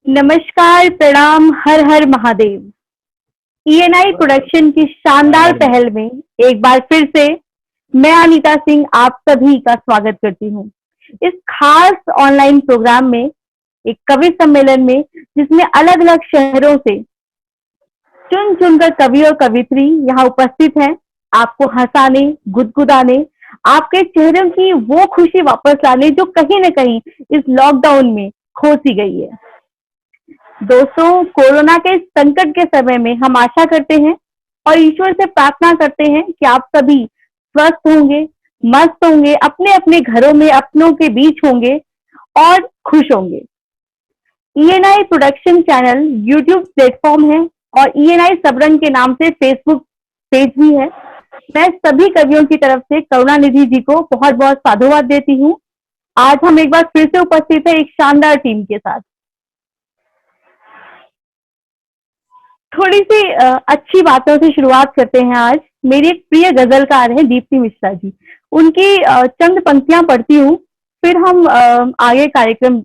नमस्कार, प्रणाम, हर हर Mahadev. ENI production की शानदार पहल में एक बार फिर से मैं अनीता सिंह आप सभी का स्वागत करती हूँ इस खास ऑनलाइन प्रोग्राम में, एक कवि सम्मेलन में, जिसमें अलग अलग शहरों से चुन चुनकर कवि और कवित्री यहाँ उपस्थित हैं, आपको हंसाने, गुदगुदाने, आपके चेहरों की वो खुशी वापस लाने जो कहीं न कहीं इस लॉकडाउन में खो सी गई है। दोस्तों, कोरोना के संकट के समय में हम आशा करते हैं और ईश्वर से प्रार्थना करते हैं कि आप सभी स्वस्थ होंगे, मस्त होंगे, अपने अपने घरों में अपनों के बीच होंगे और खुश होंगे। ENI production channel YouTube platform है और ईएनआई सबरंग के नाम से फेसबुक पेज भी है। मैं सभी कवियों की तरफ से करुणानिधि जी को बहुत बहुत साधुवाद देती हूँ। आज हम एक बार फिर से उपस्थित है एक शानदार टीम के साथ। थोड़ी सी अच्छी बातों से शुरुआत करते हैं। आज मेरी एक प्रिय गजलकार है दीप्ति मिश्रा जी, उनकी चंद पंक्तियां पढ़ती हूँ, फिर हम आगे कार्यक्रम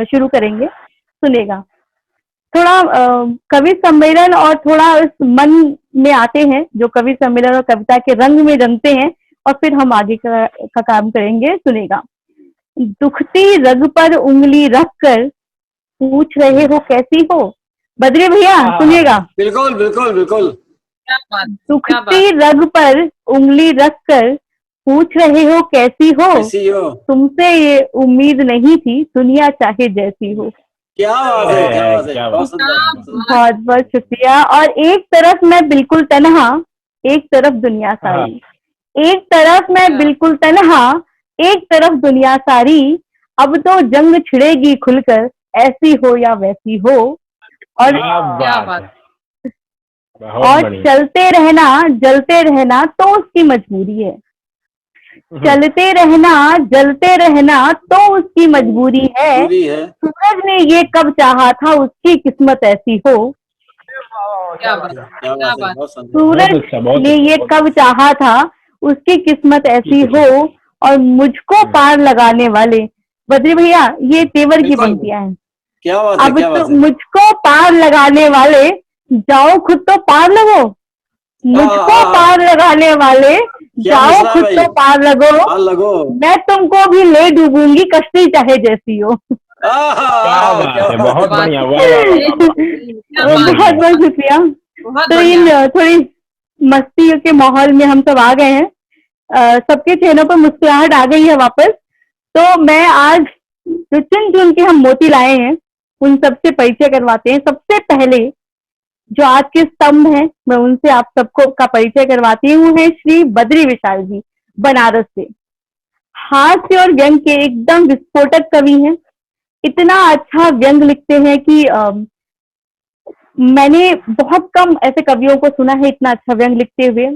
शुरू करेंगे। सुनेगा थोड़ा कवि सम्मेलन और थोड़ा इस मन में आते हैं जो कवि सम्मेलन और कविता के रंग में रंगते हैं और फिर हम आगे का काम करेंगे। सुनेगा। दुखती रग पर उंगली रख कर पूछ रहे हो कैसी हो। बद्री भैया सुनिएगा। बिल्कुल बिल्कुल बिल्कुल। क्या बात, दुखती रग पर उंगली रख कर पूछ रहे हो कैसी हो। कैसी हो? तुमसे ये उम्मीद नहीं थी, दुनिया चाहे जैसी हो। क्या बात है, क्या बात है, क्या बहुत बात। सुंदर। बहुत बहुत शुक्रिया। और एक तरफ मैं बिल्कुल तन्हा, एक तरफ दुनिया सारी। एक तरफ मैं बिल्कुल तन्हा, एक तरफ दुनिया सारी। अब तो जंग छिड़ेगी खुलकर, ऐसी हो या वैसी हो। और क्या बात। और चलते रहना, जलते रहना तो उसकी मजबूरी है। चलते रहना, जलते रहना तो उसकी मजबूरी है। पूरी है। सूरज ने ये कब चाहा था, उसकी किस्मत ऐसी हो। क्या बात, क्या बात है, बहुत सुंदर। सूरज ने ये कब चाहा था, उसकी किस्मत ऐसी हो। और मुझको पार लगाने वाले, बद्री भैया ये तेवर की बिल्कुल। पंक्तियां हैं। क्या बात है, अब क्या तो बात है। मुझको पार लगाने वाले, जाओ खुद तो पार लगो। मुझको पार लगाने वाले, जाओ मिश्रा खुद भाई? तो पार लगो। हाँ, लगो। मैं तुमको भी ले डूबूंगी, कश्ती चाहे जैसी हो। क्या बहुत बढ़िया, बहुत बहुत शुक्रिया। बहुत तो इन थोड़ी मस्ती के माहौल में हम सब आ गए हैं। सबके चेहरों पर मुस्कुराहट आ गई है वापस। तो मैं आज जो चुन चुन के हम मोती लाए हैं उन सबसे परिचय करवाते हैं। सबसे पहले जो आज के स्तंभ हैं, मैं उनसे आप सबको का परिचय करवाती हूँ, है श्री बद्री विशाल जी, बनारस से। हास्य और व्यंग के एकदम विस्फोटक कवि हैं। इतना अच्छा व्यंग लिखते हैं कि मैंने बहुत कम ऐसे कवियों को सुना है इतना अच्छा व्यंग लिखते हुए।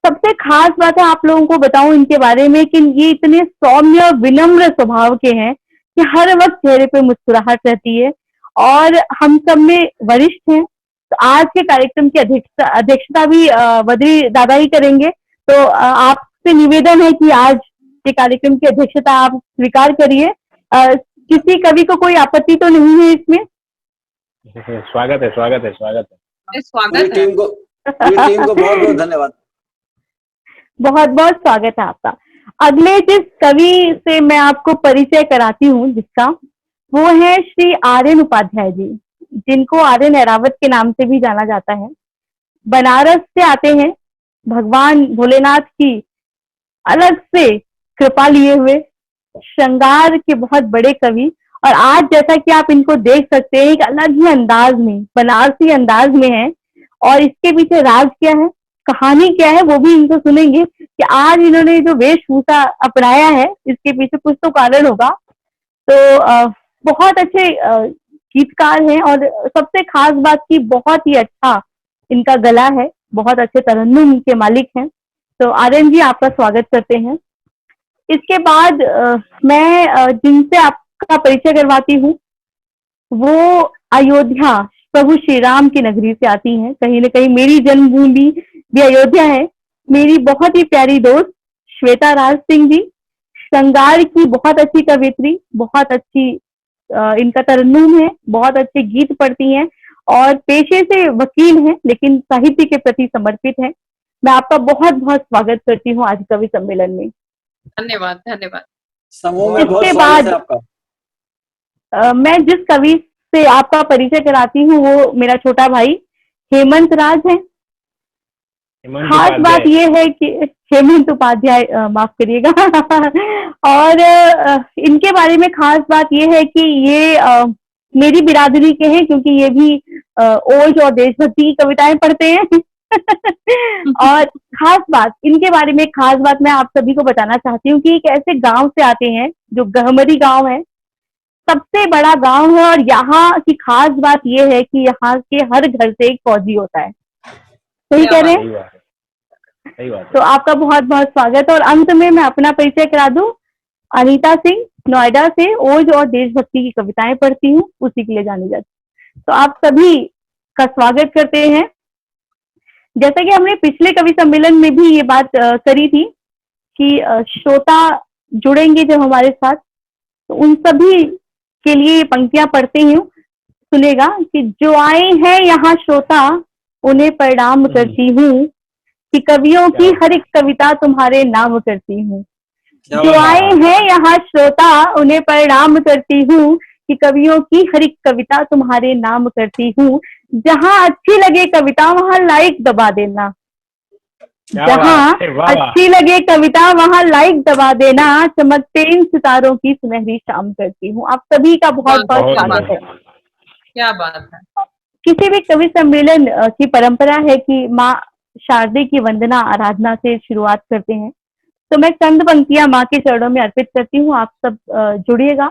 सबसे खास बात है, आप लोगों को बताऊं इनके बारे में कि ये इतने सौम्य और विनम्र स्वभाव के हैं कि हर वक्त चेहरे पे मुस्कुराहट रहती है और हम सब में वरिष्ठ हैं। तो आज के कार्यक्रम की अध्यक्षता भी बद्री दादा ही करेंगे। तो आपसे निवेदन है कि आज के कार्यक्रम की अध्यक्षता आप स्वीकार करिए। किसी कवि को कोई आपत्ति तो नहीं है इसमें? स्वागत है, स्वागत है, स्वागत है। पूरी टीम को बहुत बहुत धन्यवाद। बहुत बहुत स्वागत है आपका। अगले जिस कवि से मैं आपको परिचय कराती हूँ जिसका, वो है श्री आर्यन उपाध्याय जी, जिनको आर्यन एरावत के नाम से भी जाना जाता है। बनारस से आते हैं, भगवान भोलेनाथ की अलग से कृपा लिए हुए श्रृंगार के बहुत बड़े कवि। और आज जैसा कि आप इनको देख सकते हैं, एक अलग ही अंदाज में, बनारसी अंदाज में है। और इसके पीछे राज क्या है, कहानी क्या है, वो भी इनको सुनेंगे कि आज इन्होंने जो वेशभूषा अपनाया है इसके पीछे कुछ तो कारण होगा। तो बहुत अच्छे गीतकार हैं और सबसे खास बात की बहुत ही अच्छा इनका गला है, बहुत अच्छे तरन्नुम के मालिक हैं। तो आर्यन जी आपका स्वागत करते हैं। इसके बाद मैं जिनसे आपका परिचय करवाती हूँ वो अयोध्या, प्रभु श्री राम की नगरी से आती हैं। कहीं न कहीं मेरी जन्मभूमि भी अयोध्या है। मेरी बहुत ही प्यारी दोस्त श्वेता राज सिंह जी, श्रृंगार की बहुत अच्छी कवित्री, बहुत अच्छी इनका तरन्नुम है, बहुत अच्छे गीत पढ़ती हैं और पेशे से वकील हैं लेकिन साहित्य के प्रति समर्पित हैं। मैं आपका बहुत बहुत स्वागत करती हूँ आज कवि सम्मेलन में। धन्यवाद धन्यवाद। समूह में बहुत इसके स्वागत है बाद आपका। मैं जिस कवि से आपका परिचय कराती हूँ वो मेरा छोटा भाई हेमंत राज है। खास बात यह है कि हेमंत उपाध्याय, माफ करिएगा और इनके बारे में खास बात यह है कि ये मेरी बिरादरी के हैं क्योंकि ये भी ओज और देशभक्ति की कविताएं पढ़ते हैं और खास बात इनके बारे में, खास बात मैं आप सभी को बताना चाहती हूँ कि एक ऐसे गांव से आते हैं जो गहमरी गांव है, सबसे बड़ा गांव है और यहाँ की खास बात यह है कि यहाँ के हर घर से एक फौजी होता है। सही कह रहे हैं? सही बात। तो आपका बहुत बहुत स्वागत है। और अंत में मैं अपना परिचय करा दूं, अनीता सिंह, नोएडा से ओज और देशभक्ति की कविताएं पढ़ती हूँ, उसी के लिए जानी जाती। तो आप सभी का स्वागत करते हैं। जैसा कि हमने पिछले कवि सम्मेलन में भी ये बात करी थी कि श्रोता जुड़ेंगे जब हमारे साथ, तो उन सभी के लिए पंक्तियां पढ़ते हूँ, सुनेगा कि जो आए हैं यहाँ श्रोता उन्हें प्रणाम करती हूँ कि कवियों की हर एक कविता तुम्हारे नाम करती हूँ। जो आए हैं यहाँ श्रोता उन्हें प्रणाम करती हूँ कि कवियों की हर एक कविता तुम्हारे नाम करती हूँ। जहाँ अच्छी लगे कविता वहाँ लाइक दबा देना, जहाँ अच्छी लगे कविता वहाँ लाइक दबा देना, चमकते इन सितारों की सुनहरी शाम करती हूँ। आप सभी का बहुत बहुत स्वागत है। क्या बात है। किसी भी कवि सम्मेलन की परंपरा है कि माँ शारदे की वंदना आराधना से शुरुआत करते हैं, तो मैं चंद पंक्तियां माँ के चरणों में अर्पित करती हूँ। आप सब जुड़िएगा,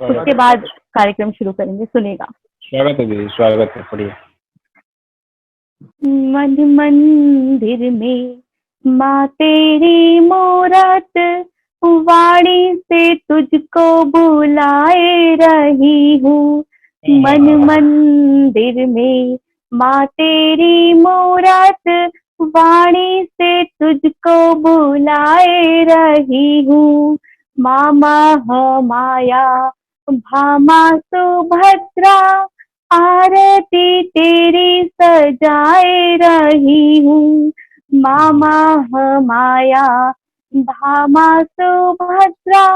उसके बाद कार्यक्रम शुरू करेंगे, सुनेगा। स्वागत है दीदी, स्वागत है। बढ़िया। मन मंदिर में माँ तेरी मूरत, वाणी से तुझको बुलाए रही हूँ। मन मंदिर में माँ तेरी मूरत, वाणी से तुझको बुलाए रही हूँ। माँ माया भामा सुभद्रा, आरती तेरी सजाए रही हूँ। माया भामा सुभद्रा,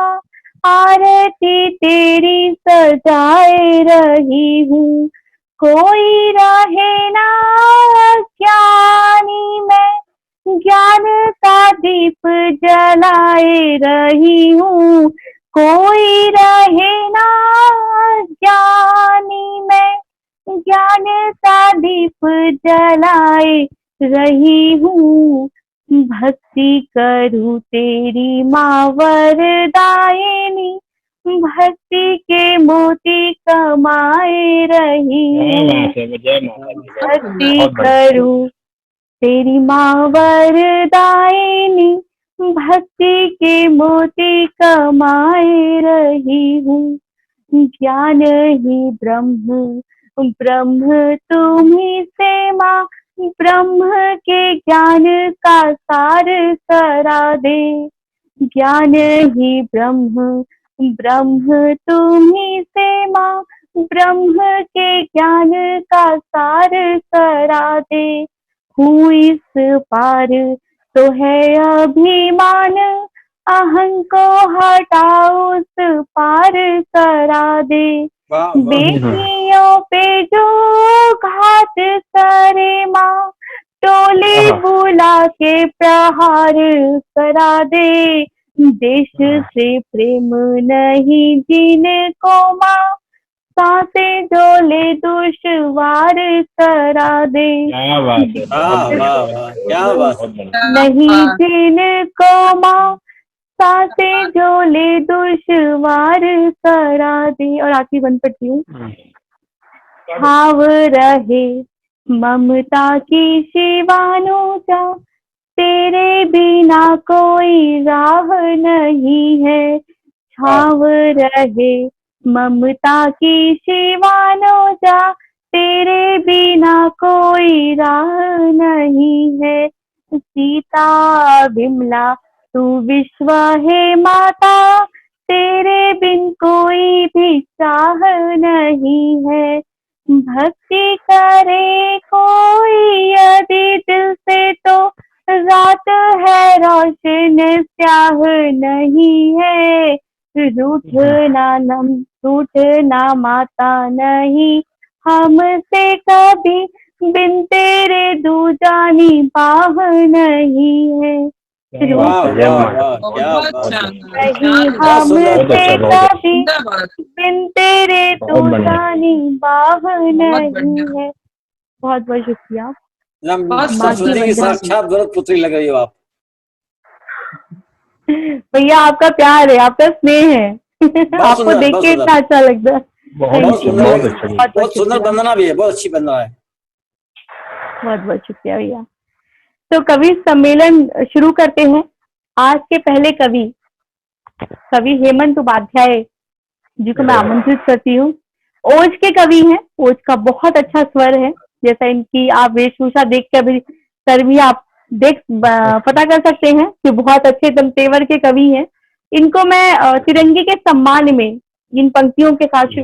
आरती तेरी सजाए रही हूँ। कोई रहे ना ज्ञानी मैं ज्ञान का दीप जलाए रही हूँ। कोई रहे ना ज्ञानी मैं ज्ञान का दीप जलाए रही हूँ। भक्ति करूँ तेरी माँ वरदायिनी, भक्ति के मोती कमाए रही हूँ। भक्ति करूँ तेरी माँ वरदायिनी, भक्ति के मोती कमाए रही हूँ। ज्ञान ही ब्रह्म, ब्रह्म तुम्ही से माँ, ब्रह्म के ज्ञान का सार करा दे। ज्ञान ही ब्रह्म, ब्रह्म तुम्ही से माँ, ब्रह्म के ज्ञान का सार करा दे। हूँ इस पार तो है अभिमान, अहं को हटाओ उस पार करा दे। बेटियों पे जो घात करे माँ, टोली बुला के प्रहार करा दे। देश से प्रेम नहीं जिनको माँ, सांसें झोले दुश्वार करा दे। क्या बात। नहीं जिनको माँ, सांसें झोले दुश्वार करा दे। और आखिरी बंद पड़ती हूँ। छाव रहे ममता की शिवानुजा, तेरे बिना कोई राह नहीं है। छाव रहे ममता की शिवानुजा, तेरे बिना कोई राह नहीं है। सीता विमला तू विश्व है माता, तेरे बिन कोई भी चाह नहीं है, भक्ति करे कोई यदि दिल से तो रात है रोशन स्याह नहीं है, रूठना माता नहीं हमसे कभी, बिन तेरे दूजानी बाह नहीं है, वाह जय वाह माता। वाह, क्या बहुत बात है। शानदार, नहीं बहुत सुंदर, बहुत हमसे अच्छा, बहुत अच्छा। कभी, सुंदर बात, बिन तेरे बहुत बढ़िया। दूजानी बाह बहुत नहीं बढ़िया, है। बहुत बहुत शुक्रिया। एकदम बहुत माँ की सरस्वती की वंदना। साक्षात व्रत पुत्री लग रही हो आप। भैया आपका प्यार है, आपका स्नेह है। आपको सुंदर, देख बहुत के सुंदर। इतना अच्छा लगता है। बहुत Thank बहुत you, अच्छा, सुंदर बहुत लग, अच्छा जी। बहुत बहुत सुंदर शुक्रिया, वंदना भी है, बहुत अच्छी वंदना है। बहुत बहुत शुक्रिया भैया। तो कवि सम्मेलन शुरू करते हैं। आज के पहले कवि कवि हेमंत उपाध्याय जी को मैं आमंत्रित करती हूँ। ओज के कवि हैं, ओज का बहुत अच्छा स्वर है, जैसा इनकी आप वेशभूषा देख कर भी आप पता कर सकते हैं कि बहुत अच्छे एकदम तेवर के कवि हैं। इनको मैं तिरंगे के सम्मान में इन पंक्तियों के साथ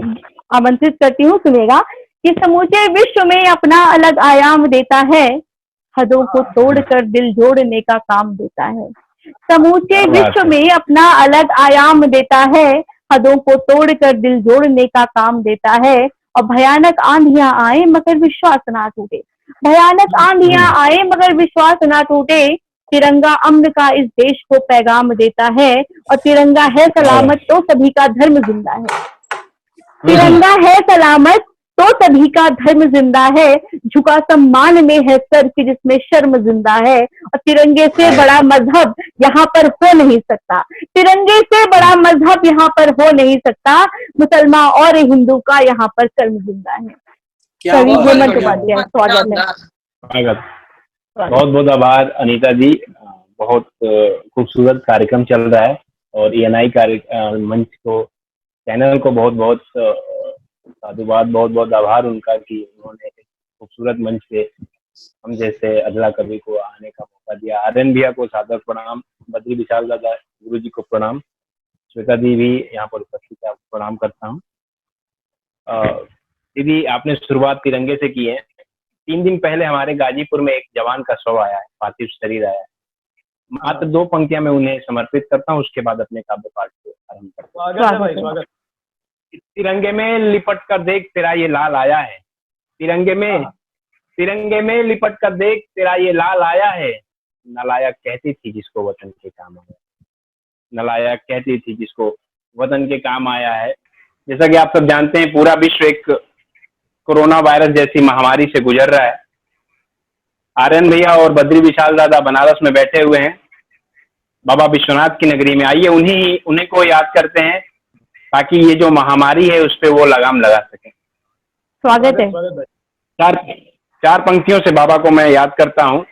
आमंत्रित करती हूँ। सुनेगा कि समूचे विश्व में अपना अलग आयाम देता है, हदों को तोड़कर दिल जोड़ने का काम देता है। समूचे क्या बात विश्व है। में अपना अलग आयाम देता है, हदों को तोड़कर दिल जोड़ने का काम देता है। और भयानक आंधियां आए मगर विश्वास ना टूटे, भयानक आंधियां आए मगर विश्वास ना टूटे, तिरंगा अम्न का इस देश को पैगाम देता है। और तिरंगा है सलामत तो सभी का धर्म जिंदा है, तिरंगा है सलामत तो सभी का धर्म जिंदा है, झुका सम्मान में है सर कि जिसमें शर्म जिंदा है। और तिरंगे से बड़ा मजहब यहाँ पर हो नहीं सकता, तिरंगे से बड़ा मजहब यहाँ पर हो नहीं सकता, मुसलमान और हिंदू का यहाँ पर कर्म जिंदा है। क्या कवि बात बहुत है, हेमंत बढ़िया, उपाध्याय, बहुत स्वागत है। शानदार। स्वागत, बहुत बहुत आभार अनीता जी। बहुत खूबसूरत कार्यक्रम चल रहा है और ENI मंच को, चैनल को बहुत बहुत साधुवाद, बहुत बहुत आभार उनका कि उन्होंने एक खूबसूरत मंच पे हम जैसे अधला कवि को आने का मौका दिया। आर्यन भैया को सादर प्रणाम, बद्री विशाल दादा गुरु जी को प्रणाम, श्वेता दी भी यहाँ पर उपस्थित है, आपको प्रणाम करता हूँ। दीदी आपने शुरुआत तिरंगे से की है। 3 दिन पहले हमारे गाजीपुर में एक जवान का शव आया है, पार्थिव शरीर आया है। मात्र 2 पंक्तियां मैं उन्हें समर्पित करता हूँ, उसके बाद अपने काव्य पाठ को आरंभ करता हूँ। स्वागत है भाई, तिरंगे में लिपट कर देख तेरा ये लाल आया है, तिरंगे में लिपट कर देख तेरा ये लाल आया है। नलायक कहती थी जिसको वतन के काम आया, नलायक कहती थी जिसको वतन के काम आया है। जैसा कि आप सब जानते हैं, पूरा विश्व एक कोरोना वायरस जैसी महामारी से गुजर रहा है। आर्यन भैया और बद्री विशाल दादा बनारस में बैठे हुए हैं, बाबा विश्वनाथ की नगरी में। आइए उन्हीं को याद करते हैं ताकि ये जो महामारी है उस पर वो लगाम लगा सके। स्वागत है। चार पंक्तियों से बाबा को मैं याद करता हूँ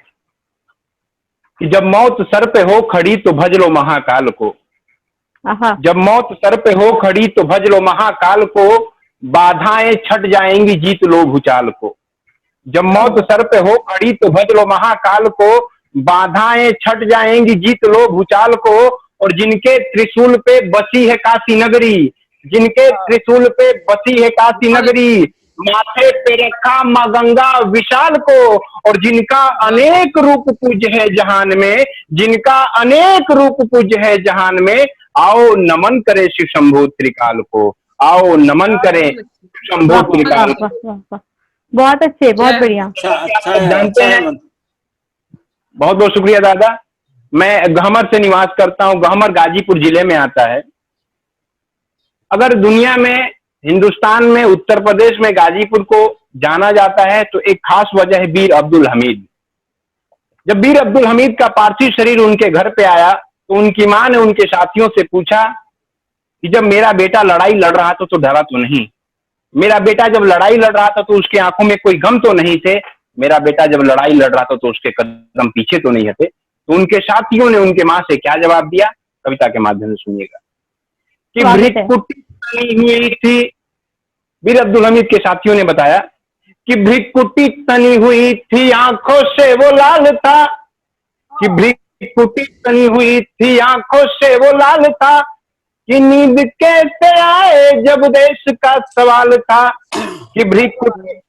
कि जब मौत सर पे हो खड़ी तो भज लो महाकाल को, जब मौत सर पे हो खड़ी तो भज लो महाकाल को, बाधाएं छट जाएंगी जीत लो भूचाल को। जब मौत सर पे हो खड़ी तो भज लो महाकाल को, बाधाएं छट जाएंगी जीत लो भूचाल को। और जिनके त्रिशूल पे बसी है काशी नगरी, जिनके त्रिशूल पे बसी है काशी नगरी, माथे पे रखा माँ गंगा विशाल को। और जिनका अनेक रूप पूज्य है जहान में, जिनका अनेक रूप पूज्य है जहान में, आओ नमन करे शिव शंभु त्रिकाल को, आओ नमन करे शंभु त्रिकाल को। बहुत अच्छे, बहुत बढ़िया। अच्छा है, जानते अच्छा हैं, है। बहुत बहुत शुक्रिया दादा। मैं गहमर से निवास करता हूँ, गहमर गाजीपुर जिले में आता है। अगर दुनिया में, हिंदुस्तान में, उत्तर प्रदेश में गाजीपुर को जाना जाता है तो एक खास वजह है वीर अब्दुल हमीद। जब वीर अब्दुल हमीद का पार्थिव शरीर उनके घर पे आया तो उनकी मां ने उनके साथियों से पूछा कि जब मेरा बेटा लड़ाई लड़ रहा था तो डरा तो नहीं, मेरा बेटा जब लड़ाई लड़ रहा था तो उसकी आंखों में कोई गम तो नहीं थे, मेरा बेटा जब लड़ाई लड़ रहा था तो उसके कदम पीछे तो नहीं हटे। तो उनके साथियों ने उनके मां से क्या जवाब दिया, कविता के माध्यम से सुनिएगा। कि भ्रिकुटी तनी हुई थी, वीर अब्दुल हमीद के साथियों ने बताया कि भ्रिकुटी तनी हुई थी आंखों से वो लाल था, कि भ्रिकुटी तनी हुई थी आंखों से वो लाल था, कि नींद कैसे आए जब देश का सवाल था, कि भ्रिक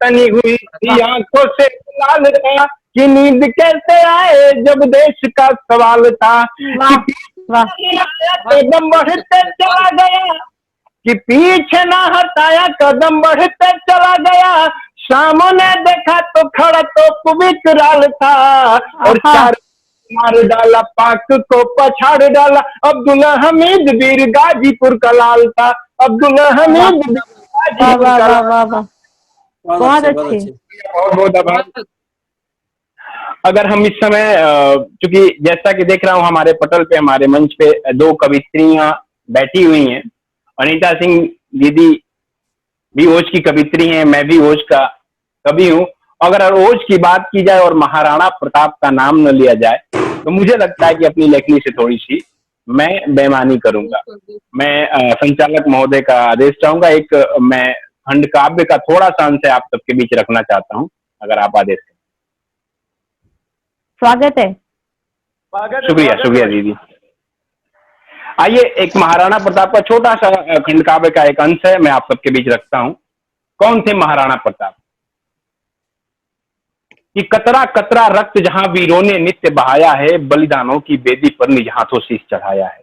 तनी हुई थी आंखों से लाल था, कि नींद कैसे आए जब देश का सवाल था, वाह कि वाह कदम बढ़ते चला गया, कि पीछे ना हटाया कदम बढ़ते चला गया, सामने देखा तो खड़ा तो विकराल था, और आहा। चार मार डाला पाक को पछाड़ डाला, अब्दुल्ला हमीद वीर गाजीपुर का लाल था, अब्दुल्ला हमीद वीर वाह गाजीपुर वाह का वाह लाल। वाह वाह बहुत अच्छे। बहुत बहुत आभार। बहुत अगर हम इस समय चूंकि जैसा कि देख रहा हूँ हमारे पटल पे, हमारे मंच पे दो कवित्रियां बैठी हुई हैं। अनीता सिंह दीदी भी ओज की कवित्री हैं, मैं भी ओज का कवि हूँ। अगर ओज की बात की जाए और महाराणा प्रताप का नाम न लिया जाए तो मुझे लगता है कि अपनी लेखनी से थोड़ी सी मैं बेईमानी करूंगा। मैं संचालक महोदय का आदेश चाहूंगा। एक मैं खंड काव्य का थोड़ा सा अंश आप सबके बीच रखना चाहता हूँ, अगर आप आदेश करें। स्वागत है। शुक्रिया शुक्रिया दीदी। आइए, एक महाराणा प्रताप का छोटा सा खंड काव्य का एक अंश है, मैं आप सबके बीच रखता हूं। कौन थे महाराणा प्रताप? कि कतरा कतरा रक्त जहां वीरों ने नित्य बहाया है, बलिदानों की बेदी पर निज हाथों शीश चढ़ाया है।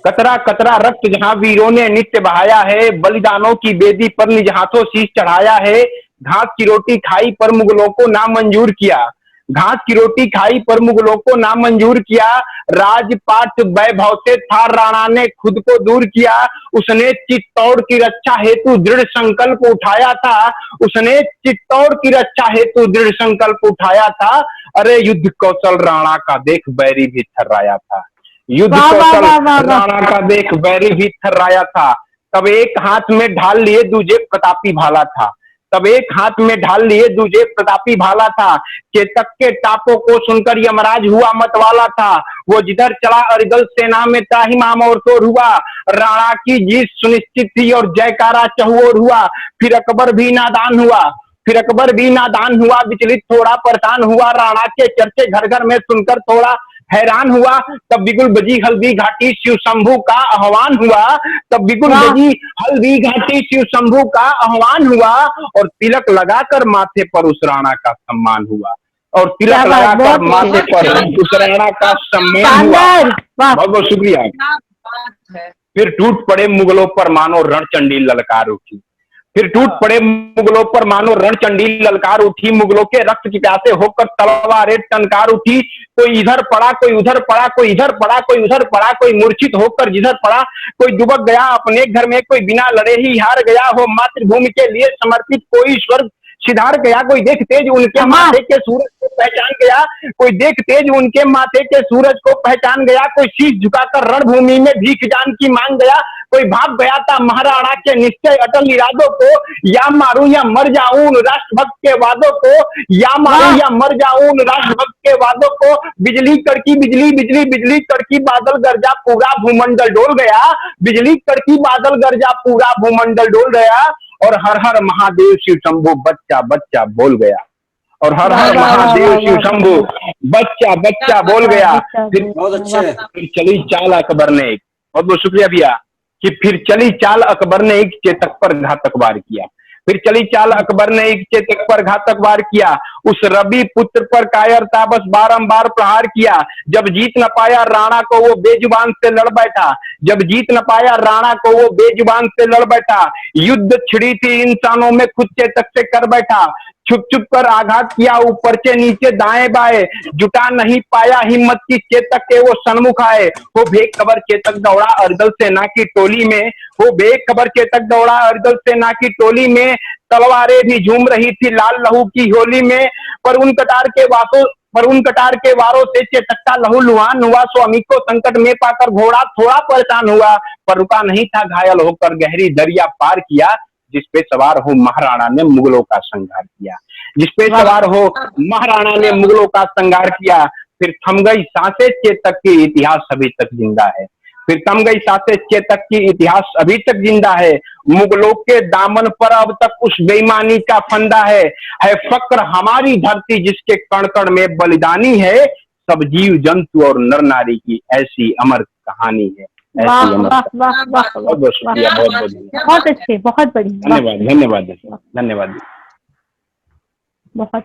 कतरा कतरा रक्त जहां वीरों ने नित्य बहाया है, बलिदानों की बेदी पर निज हाथों शीश चढ़ाया है। घास की रोटी खाई पर मुगलों को नामंजूर किया, घास की रोटी खाई पर मुगलों को नामंजूर किया। राजपाट वैभव से था राणा ने खुद को दूर किया, उसने चित्तौड़ की रक्षा हेतु दृढ़ संकल्प उठाया था, उसने चित्तौड़ की रक्षा हेतु दृढ़ संकल्प उठाया था। अरे युद्ध कौशल राणा का देख बैरी भी थर्राया था, युद्ध वाह, वाह, कौशल वाह, वाह, वाह। राणा का देख बैरी भी थर्राया था। तब एक हाथ में ढाल लिए दूजे प्रतापी भाला था, तब एक हाथ में ढाल लिए दूजे प्रतापी भाला था। चेतक के टापों को सुनकर यमराज हुआ मतवाला था, वो जिधर चला अरिदल सेना में त्राहिमाम और शोर हुआ। राणा की जीत सुनिश्चित थी और जयकारा चहुओर हुआ। फिर अकबर भी नादान हुआ, फिर अकबर भी नादान हुआ, विचलित थोड़ा परेशान हुआ। राणा के चर्चे घर घर में सुनकर थोड़ा हैरान हुआ। तब बिगुल बजी हल्दी घाटी शिव शंभू का आह्वान हुआ, तब बिगुल बजी हल्दी घाटी शिव शंभू का आह्वान हुआ। और तिलक लगाकर माथे पर उस राणा का सम्मान हुआ, और तिलक लगाकर माथे पर उस राणा का सम्मान हुआ। बहुत बहुत शुक्रिया। क्या बात है। फिर टूट पड़े मुगलों पर मानो रणचंडी ललकार उठी, फिर टूट पड़े मुगलों पर मानो रणचंडी ललकार उठी। मुगलों के रक्त की प्यासे होकर तलवारें टनकार उठी। कोई इधर पड़ा, कोई उधर पड़ा, कोई इधर पड़ा, कोई उधर पड़ा, कोई मूर्छित होकर जिधर पड़ा। कोई दुबक गया अपने घर में, कोई बिना लड़े ही हार गया हो। मातृभूमि के लिए समर्पित कोई स्वर्ग सिधार गया। कोई देख तेज उनके माथे के सूरज को पहचान गया, कोई देख तेज उनके माथे के सूरज को पहचान गया। कोई शीश झुकाकर रणभूमि में भीख जान की मांग गया। कोई भाग गया था महाराणा के निश्चय अटल इरादों को, या मारूं या मर जाऊं राष्ट्रभक्त के वादों को, या मारूं या मर जाऊं राष्ट्रभक्त के वादों को। बिजली कड़की बिजली बिजली बिजली कड़की बादल गरजा पूरा भूमंडल डोल गया, बिजली कड़की बादल गरजा पूरा भूमंडल डोल गया। और हर हर महादेव शिव शंभू बच्चा बच्चा बोल गया, और हर हर महादेव शिव शंभू बच्चा बच्चा बोल गया। फिर बहुत अच्छे। फिर चली चाल अकबर ने, बहुत बहुत शुक्रिया भैया, कि फिर चली चाल अकबर ने एक चेतक पर घातक वार किया, फिर चली चाल अकबर ने एक चेतक पर घातक वार किया। उस रवि पुत्र पर कायरता बस बारंबार प्रहार किया। जब जीत न पाया राणा को वो बेजुबान से लड़ बैठा, जब जीत न पाया राणा को वो बेजुबान से लड़ बैठा। युद्ध छिड़ी थी इंसानों में खुद चेतक से कर बैठा। छुप छुप कर आघात किया ऊपर से नीचे दाएं बाएं, जुटा नहीं पाया हिम्मत की चेतक के वो सन्मुख आए। वो बेखबर चेतक दौड़ा अरिदल सेना की टोली में, वो बेखबर चेतक दौड़ा अरिदल सेना की टोली में। तलवारें भी झूम रही थी लाल लहू की होली में, पर उन कटार के वारों से चेतक का लहू लुहान हुआ। स्वामी को संकट में पाकर घोड़ा थोड़ा परेशान हुआ, पर रुका नहीं था घायल होकर गहरी दरिया पार किया। जिसपे सवार हो महाराणा ने मुगलों का संहार किया, जिसपे सवार हो महाराणा ने मुगलों का संहार किया। फिर थम गई सांसें चेतक की इतिहास अभी तक जिंदा है, फिर थम गई सांसें चेतक की इतिहास अभी तक जिंदा है। मुगलों के दामन पर अब तक उस बेईमानी का फंदा है फक्र हमारी धरती जिसके कण कण में बलिदानी है। सब जीव जंतु और नर नारी की ऐसी अमर कहानी है। वाह ऐसी है वाह नमस्कार। वाह वाह बहुत बहुत शुक्रिया, बहुत बहुत धन्यवाद। बहुत अच्छे, बहुत बढ़िया, वाह, धन्यवाद धन्यवाद धन्यवाद। बहुत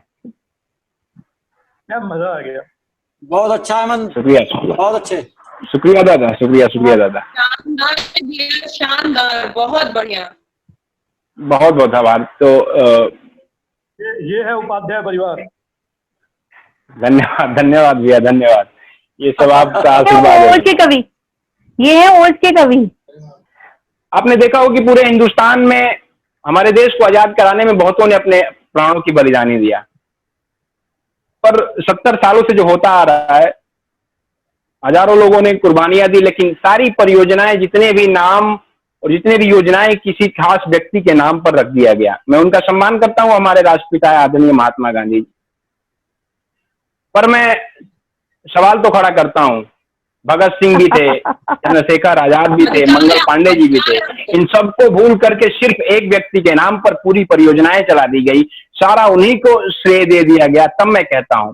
क्या मजा आ गया। बहुत अच्छा हेमंत, शुक्रिया शुक्रिया बहुत अच्छे। शुक्रिया दादा, शुक्रिया शुक्रिया दादा, शानदार भैया, शानदार, बहुत बढ़िया। बहुत बहुत आभार। तो ये है उपाध्याय परिवार। धन्यवाद धन्यवाद भैया, धन्यवाद। ये सब आपका ये आशीर्वाद ओज है। के कवि, ये है ओज के कवि। आपने देखा हो कि पूरे हिंदुस्तान में हमारे देश को आजाद कराने में बहुतों ने अपने प्राणों की बलिदानी दिया, पर 70 सालों से जो होता आ रहा है, हजारों लोगों ने कुर्बानियां दी, लेकिन सारी परियोजनाएं, जितने भी नाम और जितने भी योजनाएं किसी खास व्यक्ति के नाम पर रख दिया गया। मैं उनका सम्मान करता हूं, हमारे राष्ट्रपिता आदरणीय महात्मा गांधी जी, पर मैं सवाल तो खड़ा करता हूं। भगत सिंह भी थे, चंद्रशेखर आजाद भी थे, मंगल पांडे जी भी थे। इन सबको भूल करके सिर्फ एक व्यक्ति के नाम पर पूरी परियोजनाएं चला दी गई, सारा उन्हीं को श्रेय दे दिया गया। तब मैं कहता हूं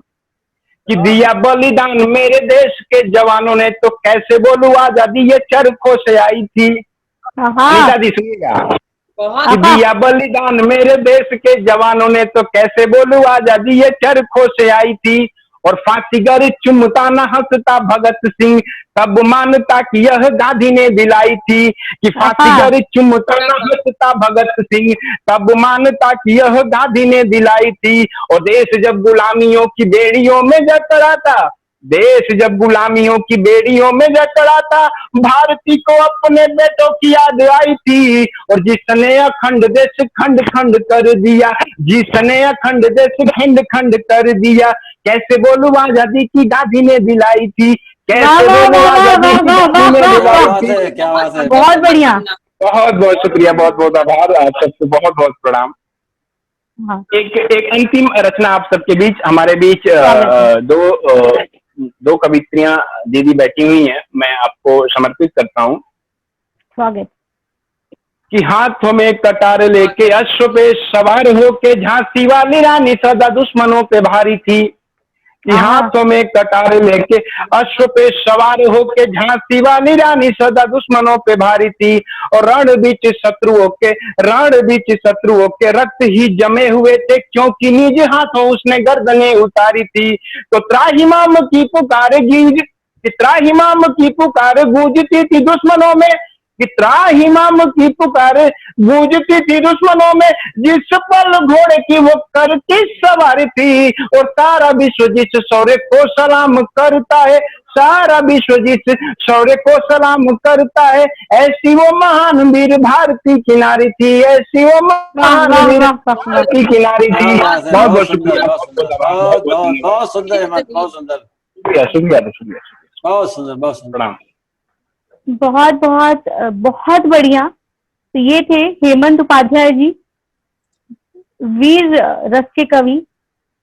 कि दिया बलिदान मेरे देश के जवानों ने, तो कैसे बोलूं आजादी ये चरखों से आई थी। हाँ दी सुनिएगा, बहुत कि दिया बलिदान मेरे देश के जवानों ने, तो कैसे बोलूं आजादी ये चरखों से आई थी। और फांसीगर चुमता न हंसता भगत सिंह, तब मानता कि यह गांधी ने दिलाई थी। कि फांसीगर चुमता न हंसता भगत सिंह, तब मानता कि यह गांधी ने दिलाई थी। और देश जब गुलामियों की बेड़ियों में जकड़ा था, देश जब गुलामियों की बेड़ियों में जकड़ा था, भारती को अपने बेटों की याद आई थी। और जिसने अखंड देश खंड खंड कर दिया, जिसने अखंड देश खंड खंड कर दिया, कैसे बोलूं आजादी की गांधी ने दिलाई थी। कैसे बोलूं आजादी की गांधी ने क्या दिलाई बात थी। है, क्या बात है। बहुत बढ़िया। बहुत बहुत शुक्रिया, बहुत बहुत आभार, आप सबको बहुत बहुत प्रणाम। हाँ एक अंतिम रचना आप सबके बीच, हमारे बीच दो कवित्रियां दीदी बैठी हुई हैं, मैं आपको समर्पित करता हूं। स्वागत। कि हाथों में कटार लेके अश्व पे सवार होके झांसी वाली रानी सदा दुश्मनों पे भारी थी। कि हाथों में कटार लेके अश्व पे सवार होके झांसी वाली रानी सदा दुश्मनों पे भारी थी। और रण बीच शत्रुओं के रक्त ही जमे हुए थे, क्योंकि निज हाथों उसने गर्दनें उतारी थी। तो त्राहिमाम की पुकार गूंजती थी दुश्मनों में, कि त्राहिमाम की पुकार गूंजती थी दुश्मनों में। जिस पल घोड़े की वो करती सवारी थी, और सारा विश्व जिस शौर्य को सलाम करता है, सारा विश्व जिस शौर्य को सलाम करता है, ऐसी वो महान वीर भारती की नारी थी, ऐसी वो महान वीर भारती की नारी थी। बहुत बहुत शुक्रिया, बहुत सुंदर हेमंत, बहुत सुंदर, शुक्रिया शुक्रिया, बहुत सुंदर, बहुत सुंदर। प्रणाम। बहुत बहुत बहुत बढ़िया। तो ये थे हेमंत उपाध्याय जी, वीर रस के कवि।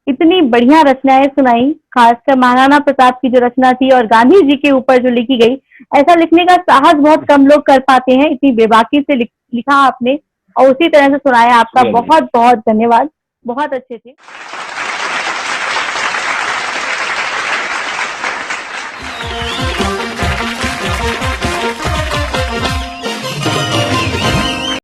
इतनी बढ़िया रचनाएं सुनाई, खासकर महाराणा प्रताप की जो रचना थी और गांधी जी के ऊपर जो लिखी गई। ऐसा लिखने का साहस बहुत कम लोग कर पाते हैं, इतनी बेबाकी से लिखा आपने और उसी तरह से सुनाया। आपका बहुत बहुत धन्यवाद, बहुत अच्छे थे।